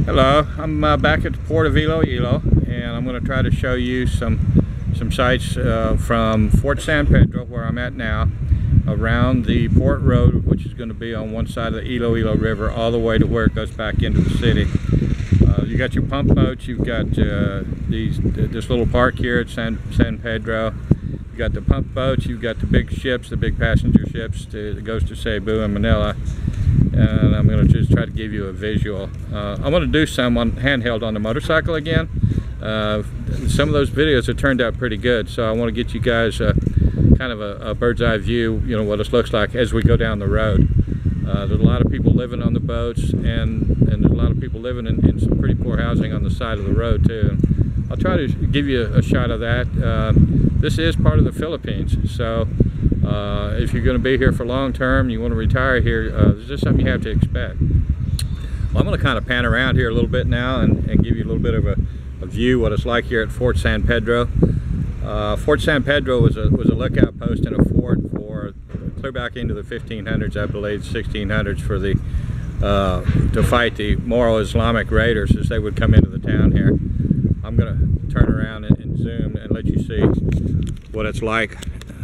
Hello, I'm back at the Port of Iloilo, and I'm going to try to show you some sights from Port San Pedro, where I'm at now, around the port road, which is going to be on one side of the Iloilo River, all the way to where it goes back into the city. You got your pump boats, you've got this little park here at San Pedro. You got the pump boats, you've got the big ships, the big passenger ships that goes to Cebu and Manila. And I'm going to just try to give you a visual. I'm going to do some on handheld on the motorcycle again. Some of those videos have turned out pretty good, so I want to get you guys kind of a bird's eye view, you know, what it looks like as we go down the road. There's a lot of people living on the boats, and there's a lot of people living in some pretty poor housing on the side of the road too. And I'll try to give you a shot of that. This is part of the Philippines, so if you're going to be here for long term, you want to retire here, there's just something you have to expect. Well, I'm going to kind of pan around here a little bit now and give you a little bit of a view what it's like here at Fort San Pedro. Fort San Pedro was a lookout post and a fort for clear back into the 1500s, I believe 1600s, for the to fight the Moro Islamic raiders as they would come into the town here. I'm going to turn around and zoom and let you see what it's like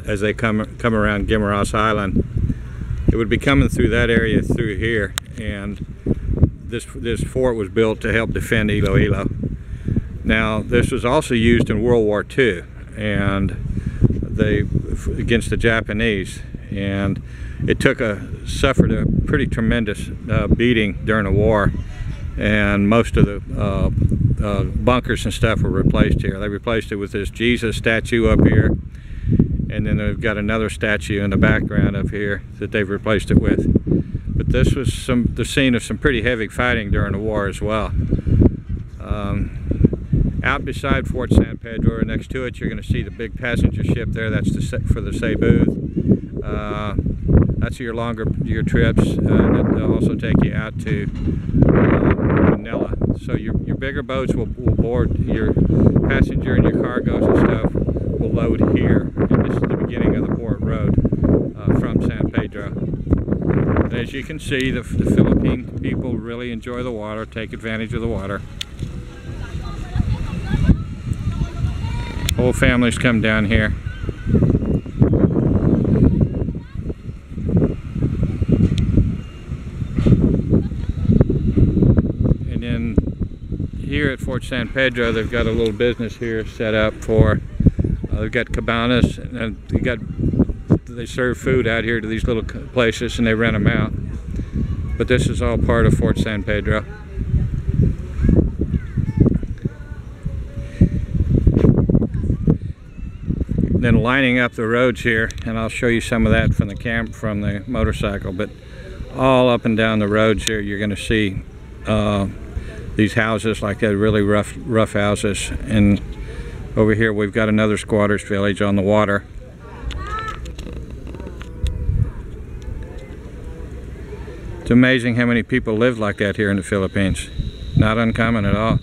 as they come around Guimaras Island. It would be coming through that area through here, and this fort was built to help defend Iloilo. Now, this was also used in World War II and against the Japanese, and it suffered a pretty tremendous beating during the war, and most of the bunkers and stuff were replaced here. They replaced it with this Jesus statue up here, and then they've got another statue in the background up here that they've replaced it with. But this was the scene of some pretty heavy fighting during the war as well. Out beside Fort San Pedro, next to it, you're going to see the big passenger ship there. That's for the Cebu. That's your longer trips. They'll also take you out to Manila. So your bigger boats will board, your passenger and your cargoes and stuff will load here. And this is the beginning of the port road from San Pedro. And as you can see, the Philippine people really enjoy the water, take advantage of the water. Whole families come down here. And then here at Fort San Pedro, they've got a little business here set up for, they've got cabanas, and they serve food out here to these little places, and they rent them out. But this is all part of Fort San Pedro. Then lining up the roads here, and I'll show you some of that from the motorcycle, but all up and down the roads here you're going to see these houses like that, really rough houses. And over here we've got another squatters village on the water. It's amazing how many people live like that here in the Philippines. Not uncommon at all.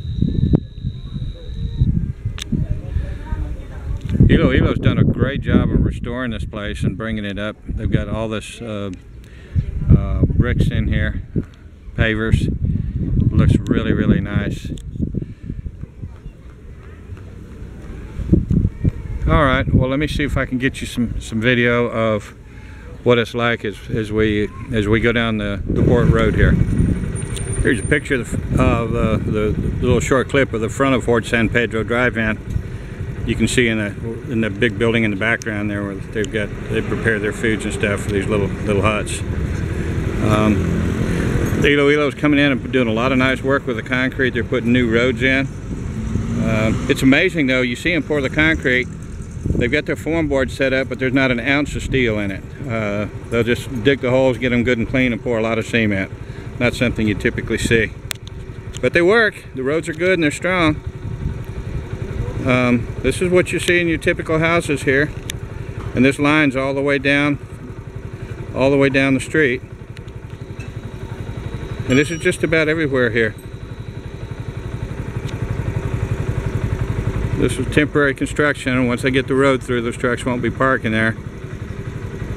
Iloilo's done a great job of restoring this place and bringing it up. They've got all this bricks in here, pavers. It looks really, really nice. All right, well, let me see if I can get you some video of what it's like as we go down the port road here. Here's a picture of the little short clip of the front of Fort San Pedro drive-in. You can see in the big building in the background there where they prepare their foods and stuff for these little huts. Iloilo's coming in and doing a lot of nice work with the concrete. They're putting new roads in. It's amazing though, you see them pour the concrete, they've got their form board set up, but there's not an ounce of steel in it. They'll just dig the holes, get them good and clean, and pour a lot of cement. Not something you typically see. But they work. The roads are good and they're strong. This is what you see in your typical houses here, and this line's all the way down the street, and this is just about everywhere here. This is temporary construction, and once they get the road through, those trucks won't be parking there.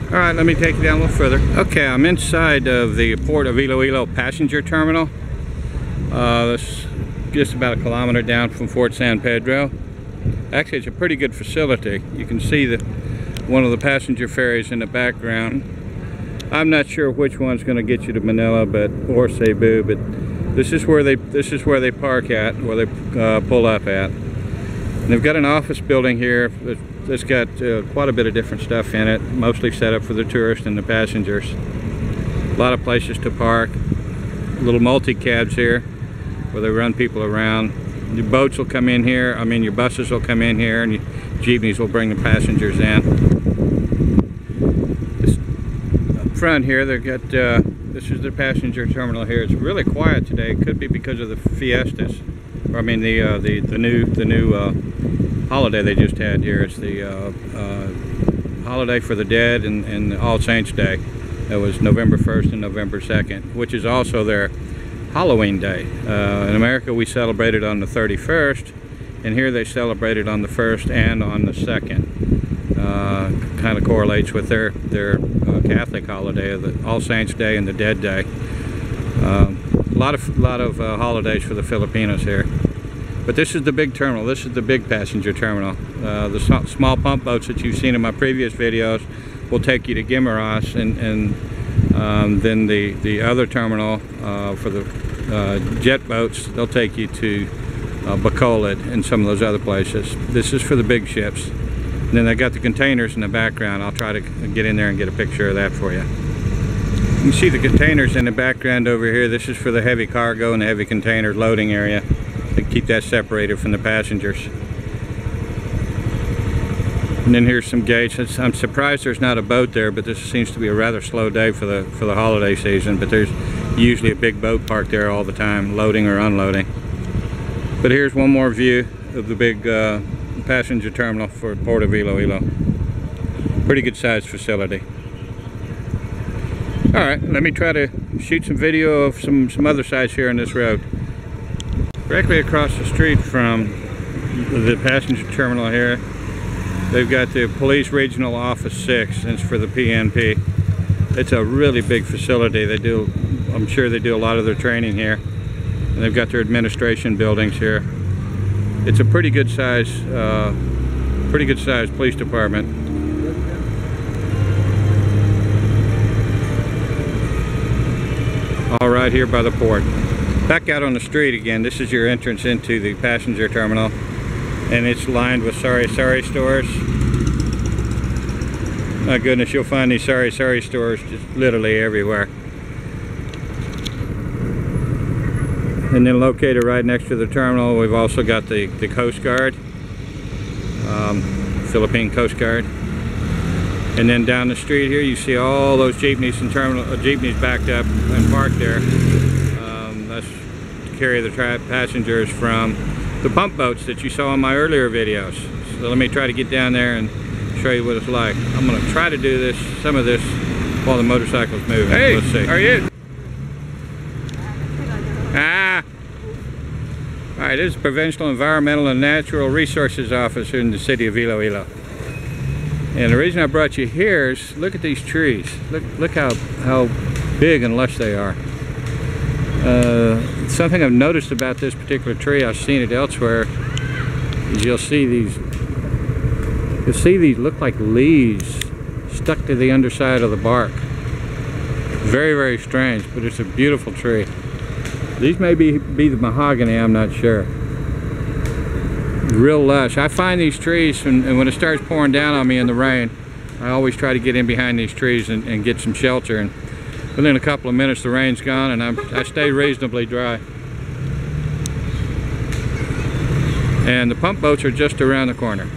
Alright, let me take you down a little further. Okay, I'm inside of the Port of Iloilo passenger terminal. This just about a kilometer down from Port San Pedro. Actually, it's a pretty good facility. You can see one of the passenger ferries in the background. I'm not sure which one's going to get you to Manila, or Cebu, but this is where they park at, where they pull up at. And they've got an office building here that's got quite a bit of different stuff in it, mostly set up for the tourists and the passengers. A lot of places to park. Little multi-cabs here where they run people around. Your boats will come in here, your buses will come in here, and your jeepneys will bring the passengers in. This up front here, they've got, this is the passenger terminal here. It's really quiet today. It could be because of the fiestas, or the new holiday they just had here. It's the holiday for the dead and All Saints Day. It was November 1st and November 2nd, which is also their Halloween day. In America we celebrate it on the 31st, and here they celebrate it on the 1st and on the 2nd. Kind of correlates with their Catholic holiday of the All Saints Day and the Dead Day. A lot of holidays for the Filipinos here. But this is the big terminal. This is the big passenger terminal. The small pump boats that you've seen in my previous videos will take you to Guimaras, and then the other terminal for the jet boats, they'll take you to Bacolod and some of those other places. This is for the big ships. And then they got the containers in the background. I'll try to get in there and get a picture of that for you. You can see the containers in the background over here. This is for the heavy cargo and the heavy container loading area. They keep that separated from the passengers. And then here's some gates. I'm surprised there's not a boat there, but this seems to be a rather slow day for the holiday season. But there's usually a big boat parked there all the time, loading or unloading. But here's one more view of the big passenger terminal for Port of Iloilo. Pretty good sized facility. All right, let me try to shoot some video of some other sites here on this road. Directly across the street from the passenger terminal here, they've got the Police Regional Office 6, and it's for the PNP. It's a really big facility. I'm sure they do a lot of their training here. And they've got their administration buildings here. It's a pretty good size police department. All right here by the port. Back out on the street again, this is your entrance into the passenger terminal, and it's lined with sari sari stores. My goodness, you'll find these sari sari stores just literally everywhere. And then located right next to the terminal, we've also got the Coast Guard, Philippine Coast Guard. And then down the street here, you see all those jeepneys and jeepneys backed up and parked there. That's to carry the passengers from the pump boats that you saw in my earlier videos. So let me try to get down there and show you what it's like. I'm going to try to do some of this while the motorcycle's moving. Hey, let's see. How are you? Alright, this is Provincial Environmental and Natural Resources Office in the city of Iloilo. And the reason I brought you here is look at these trees. Look how big and lush they are. Something I've noticed about this particular tree, I've seen it elsewhere, is you'll see these look like leaves stuck to the underside of the bark. Very, very strange, but it's a beautiful tree. These may be the mahogany, I'm not sure. Real lush. I find these trees, and when it starts pouring down on me in the rain, I always try to get in behind these trees and get some shelter. And within a couple of minutes, the rain's gone, and I stay reasonably dry. And the pump boats are just around the corner.